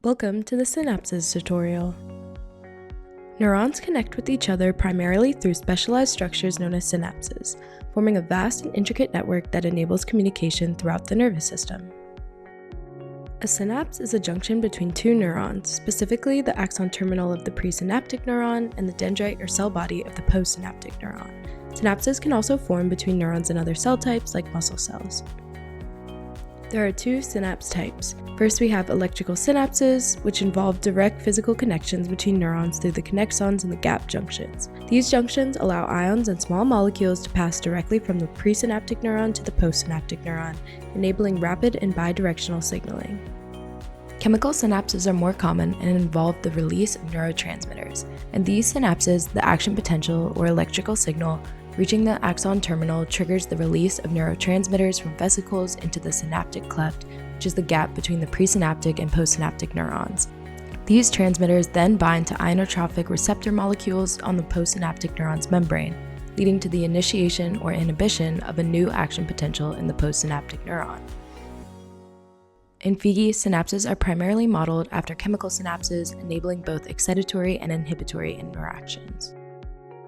Welcome to the Synapses tutorial. Neurons connect with each other primarily through specialized structures known as synapses, forming a vast and intricate network that enables communication throughout the nervous system. A synapse is a junction between two neurons, specifically the axon terminal of the presynaptic neuron and the dendrite or cell body of the postsynaptic neuron. Synapses can also form between neurons and other cell types like muscle cells. There are two synapse types. First, we have electrical synapses, which involve direct physical connections between neurons through the connexons and the gap junctions. These junctions allow ions and small molecules to pass directly from the presynaptic neuron to the postsynaptic neuron, enabling rapid and bidirectional signaling. Chemical synapses are more common and involve the release of neurotransmitters. In these synapses, the action potential, or electrical signal, reaching the axon terminal triggers the release of neurotransmitters from vesicles into the synaptic cleft, which is the gap between the presynaptic and postsynaptic neurons. These transmitters then bind to ionotropic receptor molecules on the postsynaptic neuron's membrane, leading to the initiation or inhibition of a new action potential in the postsynaptic neuron. In Figi, synapses are primarily modeled after chemical synapses, enabling both excitatory and inhibitory interactions.